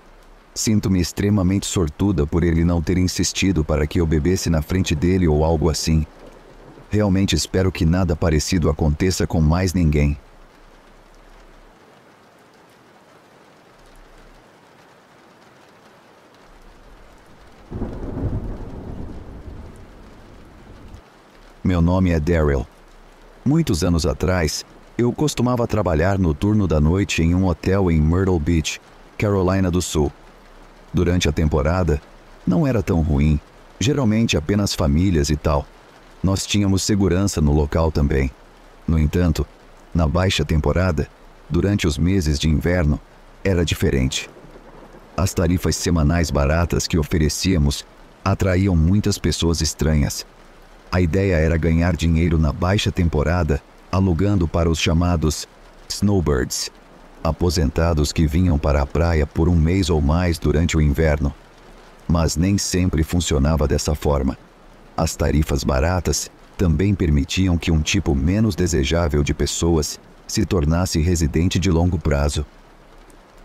[SPEAKER 1] Sinto-me extremamente sortuda por ele não ter insistido para que eu bebesse na frente dele ou algo assim. Realmente espero que nada parecido aconteça com mais ninguém. Meu nome é Daryl. Muitos anos atrás, eu costumava trabalhar no turno da noite em um hotel em Myrtle Beach, Carolina do Sul. Durante a temporada, não era tão ruim, geralmente apenas famílias e tal. Nós tínhamos segurança no local também. No entanto, na baixa temporada, durante os meses de inverno, era diferente. As tarifas semanais baratas que oferecíamos atraíam muitas pessoas estranhas. A ideia era ganhar dinheiro na baixa temporada, alugando para os chamados snowbirds, aposentados que vinham para a praia por um mês ou mais durante o inverno. Mas nem sempre funcionava dessa forma. As tarifas baratas também permitiam que um tipo menos desejável de pessoas se tornasse residente de longo prazo.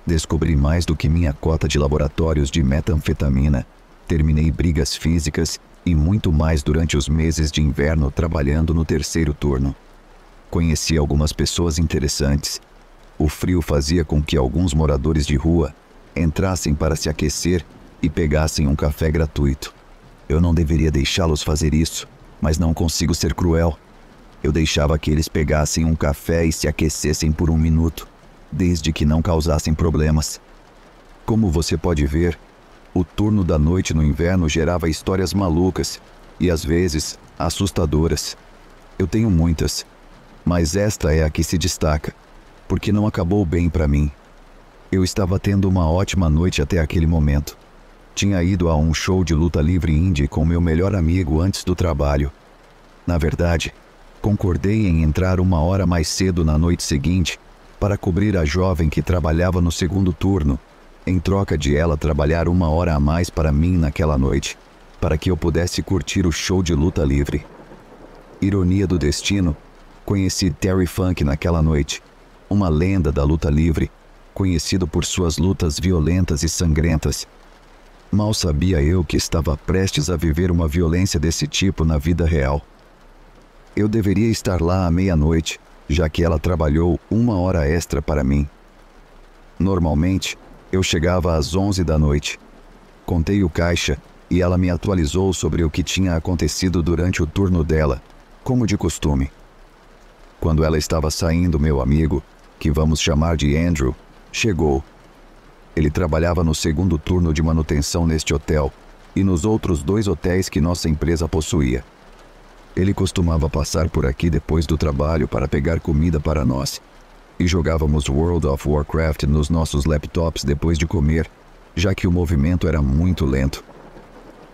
[SPEAKER 1] Descobri mais do que minha cota de laboratórios de metanfetamina, terminei brigas físicas e muito mais durante os meses de inverno trabalhando no terceiro turno. Conheci algumas pessoas interessantes. O frio fazia com que alguns moradores de rua entrassem para se aquecer e pegassem um café gratuito. Eu não deveria deixá-los fazer isso, mas não consigo ser cruel. Eu deixava que eles pegassem um café e se aquecessem por um minuto, desde que não causassem problemas. Como você pode ver, o turno da noite no inverno gerava histórias malucas e, às vezes, assustadoras. Eu tenho muitas, mas esta é a que se destaca, porque não acabou bem para mim. Eu estava tendo uma ótima noite até aquele momento. Tinha ido a um show de luta livre indie com meu melhor amigo antes do trabalho. Na verdade, concordei em entrar 1 hora mais cedo na noite seguinte para cobrir a jovem que trabalhava no segundo turno, em troca de ela trabalhar 1 hora a mais para mim naquela noite, para que eu pudesse curtir o show de luta livre. Ironia do destino, conheci Terry Funk naquela noite, uma lenda da luta livre, conhecido por suas lutas violentas e sangrentas. Mal sabia eu que estava prestes a viver uma violência desse tipo na vida real. Eu deveria estar lá à meia-noite, já que ela trabalhou 1 hora extra para mim. Normalmente, eu chegava às 11 da noite. Contei o caixa e ela me atualizou sobre o que tinha acontecido durante o turno dela, como de costume. Quando ela estava saindo, meu amigo, que vamos chamar de Andrew, chegou. Ele trabalhava no segundo turno de manutenção neste hotel e nos outros 2 hotéis que nossa empresa possuía. Ele costumava passar por aqui depois do trabalho para pegar comida para nós. E jogávamos World of Warcraft nos nossos laptops depois de comer, já que o movimento era muito lento.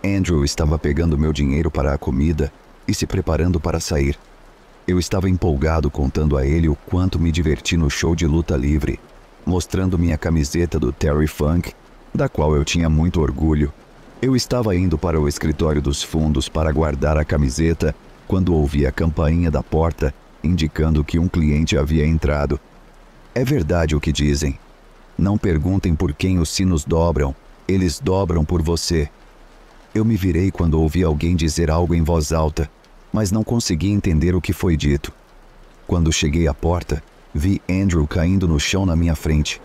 [SPEAKER 1] Andrew estava pegando meu dinheiro para a comida e se preparando para sair. Eu estava empolgado contando a ele o quanto me diverti no show de luta livre, mostrando minha camiseta do Terry Funk, da qual eu tinha muito orgulho. Eu estava indo para o escritório dos fundos para guardar a camiseta quando ouvi a campainha da porta indicando que um cliente havia entrado. É verdade o que dizem. Não perguntem por quem os sinos dobram, eles dobram por você. Eu me virei quando ouvi alguém dizer algo em voz alta, mas não consegui entender o que foi dito. Quando cheguei à porta, vi Andrew caindo no chão na minha frente.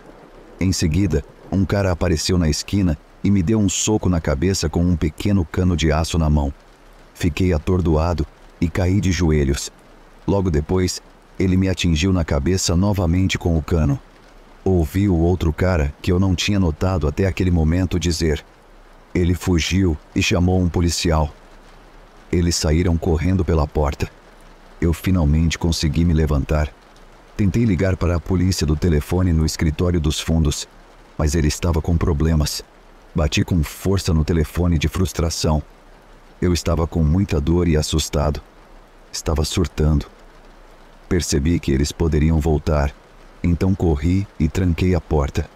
[SPEAKER 1] Em seguida, um cara apareceu na esquina e me deu um soco na cabeça com um pequeno cano de aço na mão. Fiquei atordoado e caí de joelhos. Logo depois, ele me atingiu na cabeça novamente com o cano. Ouvi o outro cara, que eu não tinha notado até aquele momento, dizer: ele fugiu e chamou um policial. Eles saíram correndo pela porta. Eu finalmente consegui me levantar. Tentei ligar para a polícia do telefone no escritório dos fundos, mas ele estava com problemas. Bati com força no telefone de frustração. Eu estava com muita dor e assustado. Estava surtando. Percebi que eles poderiam voltar, então corri e tranquei a porta.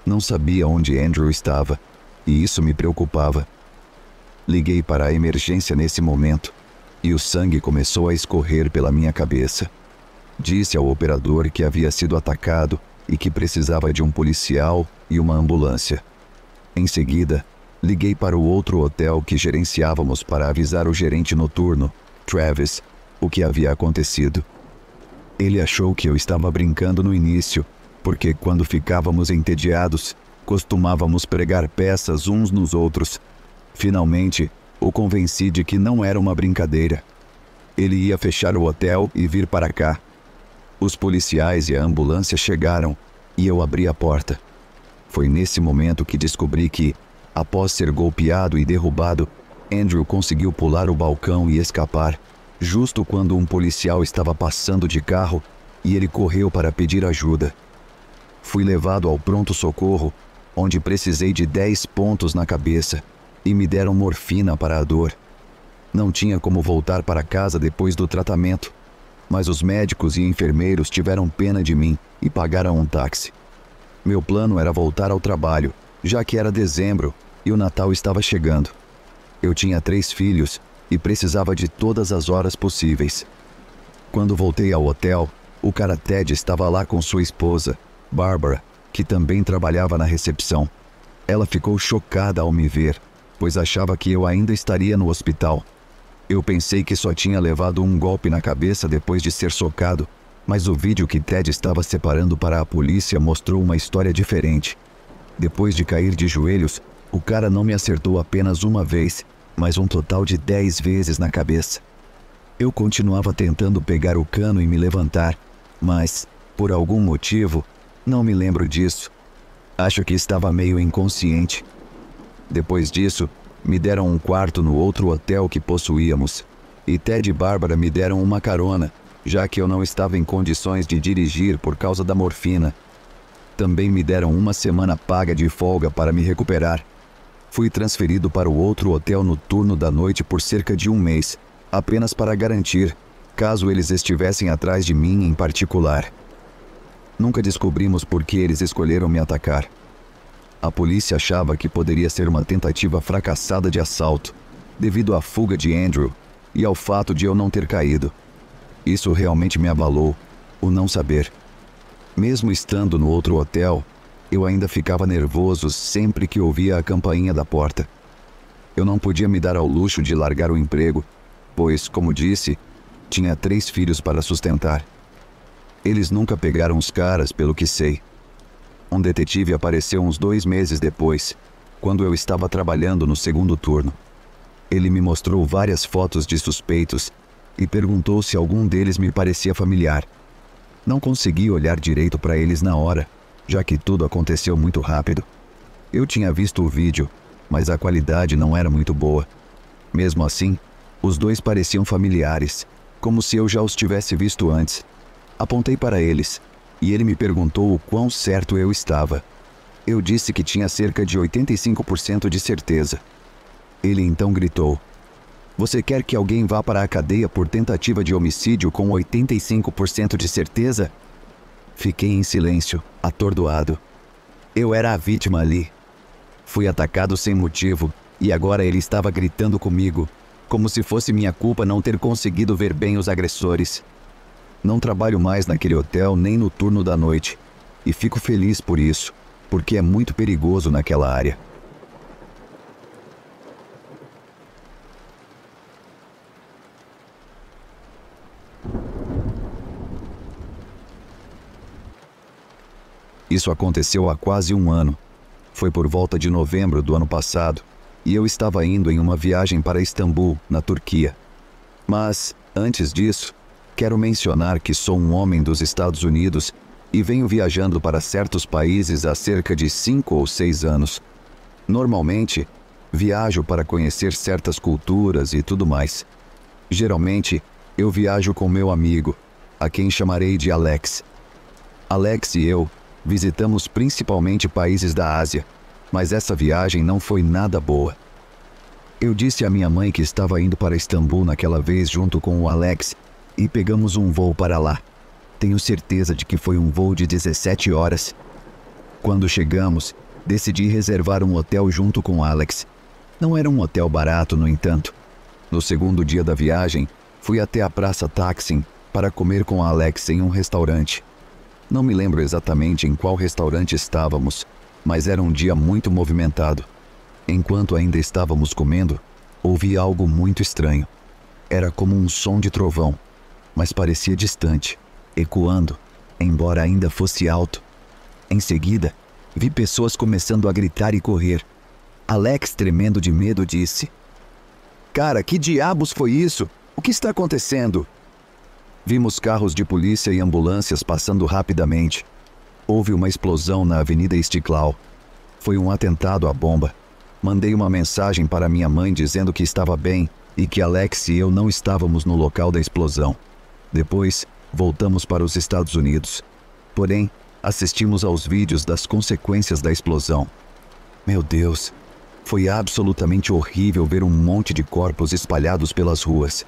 [SPEAKER 1] Não sabia onde Andrew estava, e isso me preocupava. Liguei para a emergência nesse momento, e o sangue começou a escorrer pela minha cabeça. Disse ao operador que havia sido atacado e que precisava de um policial e uma ambulância. Em seguida, liguei para o outro hotel que gerenciávamos para avisar o gerente noturno, Travis, o que havia acontecido. Ele achou que eu estava brincando no início, porque quando ficávamos entediados, costumávamos pregar peças uns nos outros. Finalmente, o convenci de que não era uma brincadeira. Ele ia fechar o hotel e vir para cá. Os policiais e a ambulância chegaram e eu abri a porta. Foi nesse momento que descobri que, após ser golpeado e derrubado, Andrew conseguiu pular o balcão e escapar, justo quando um policial estava passando de carro e ele correu para pedir ajuda. Fui levado ao pronto-socorro, onde precisei de 10 pontos na cabeça e me deram morfina para a dor. Não tinha como voltar para casa depois do tratamento, mas os médicos e enfermeiros tiveram pena de mim e pagaram um táxi. Meu plano era voltar ao trabalho, já que era dezembro e o Natal estava chegando. Eu tinha 3 filhos e precisava de todas as horas possíveis. Quando voltei ao hotel, o cara Ted estava lá com sua esposa, Barbara, que também trabalhava na recepção. Ela ficou chocada ao me ver, pois achava que eu ainda estaria no hospital. Eu pensei que só tinha levado um golpe na cabeça depois de ser socado, mas o vídeo que Ted estava separando para a polícia mostrou uma história diferente. Depois de cair de joelhos, o cara não me acertou apenas uma vez, mas um total de 10 vezes na cabeça. Eu continuava tentando pegar o cano e me levantar, mas, por algum motivo, não me lembro disso. Acho que estava meio inconsciente. Depois disso, me deram um quarto no outro hotel que possuíamos, e Ted e Bárbara me deram uma carona, já que eu não estava em condições de dirigir por causa da morfina. Também me deram uma semana paga de folga para me recuperar. Fui transferido para o outro hotel no turno da noite por cerca de 1 mês, apenas para garantir, caso eles estivessem atrás de mim em particular. Nunca descobrimos por que eles escolheram me atacar. A polícia achava que poderia ser uma tentativa fracassada de assalto, devido à fuga de Andrew e ao fato de eu não ter caído. Isso realmente me abalou, o não saber. Mesmo estando no outro hotel, eu ainda ficava nervoso sempre que ouvia a campainha da porta. Eu não podia me dar ao luxo de largar o emprego, pois, como disse, tinha 3 filhos para sustentar. Eles nunca pegaram os caras, pelo que sei. Um detetive apareceu uns 2 meses depois, quando eu estava trabalhando no segundo turno. Ele me mostrou várias fotos de suspeitos e perguntou se algum deles me parecia familiar. Não consegui olhar direito para eles na hora, já que tudo aconteceu muito rápido. Eu tinha visto o vídeo, mas a qualidade não era muito boa. Mesmo assim, os 2 pareciam familiares, como se eu já os tivesse visto antes. Apontei para eles, e ele me perguntou o quão certo eu estava. Eu disse que tinha cerca de 85% de certeza. Ele então gritou: "Você quer que alguém vá para a cadeia por tentativa de homicídio com 85% de certeza?" Fiquei em silêncio, atordoado. Eu era a vítima ali. Fui atacado sem motivo, e agora ele estava gritando comigo, como se fosse minha culpa não ter conseguido ver bem os agressores. Não trabalho mais naquele hotel nem no turno da noite, e fico feliz por isso, porque é muito perigoso naquela área. Isso aconteceu há quase 1 ano. Foi por volta de novembro do ano passado, e eu estava indo em uma viagem para Istambul, na Turquia. Mas, antes disso, quero mencionar que sou um homem dos Estados Unidos e venho viajando para certos países há cerca de 5 ou 6 anos. Normalmente, viajo para conhecer certas culturas e tudo mais. Geralmente, eu viajo com meu amigo, a quem chamarei de Alex. Alex e eu visitamos principalmente países da Ásia, mas essa viagem não foi nada boa. Eu disse à minha mãe que estava indo para Istambul naquela vez junto com o Alex e pegamos um voo para lá. Tenho certeza de que foi um voo de 17 horas. Quando chegamos, decidi reservar um hotel junto com Alex. Não era um hotel barato, no entanto. No segundo dia da viagem, fui até a Praça Taksim para comer com a Alex em um restaurante. Não me lembro exatamente em qual restaurante estávamos, mas era um dia muito movimentado. Enquanto ainda estávamos comendo, ouvi algo muito estranho. Era como um som de trovão, mas parecia distante, ecoando, embora ainda fosse alto. Em seguida, vi pessoas começando a gritar e correr. Alex, tremendo de medo, disse: "Cara, que diabos foi isso? O que está acontecendo?" Vimos carros de polícia e ambulâncias passando rapidamente. Houve uma explosão na Avenida Istiklal. Foi um atentado à bomba. Mandei uma mensagem para minha mãe dizendo que estava bem e que Alex e eu não estávamos no local da explosão. Depois, voltamos para os Estados Unidos. Porém, assistimos aos vídeos das consequências da explosão. Meu Deus, foi absolutamente horrível ver um monte de corpos espalhados pelas ruas.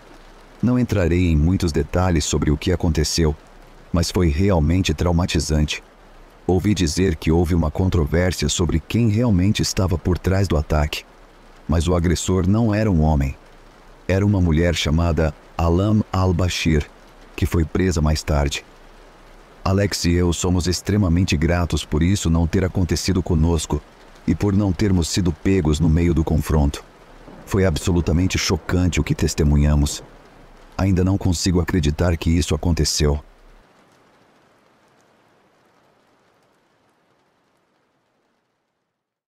[SPEAKER 1] Não entrarei em muitos detalhes sobre o que aconteceu, mas foi realmente traumatizante. Ouvi dizer que houve uma controvérsia sobre quem realmente estava por trás do ataque. Mas o agressor não era um homem. Era uma mulher chamada Alam al-Bashir, que foi presa mais tarde. Alex e eu somos extremamente gratos por isso não ter acontecido conosco e por não termos sido pegos no meio do confronto. Foi absolutamente chocante o que testemunhamos. Ainda não consigo acreditar que isso aconteceu.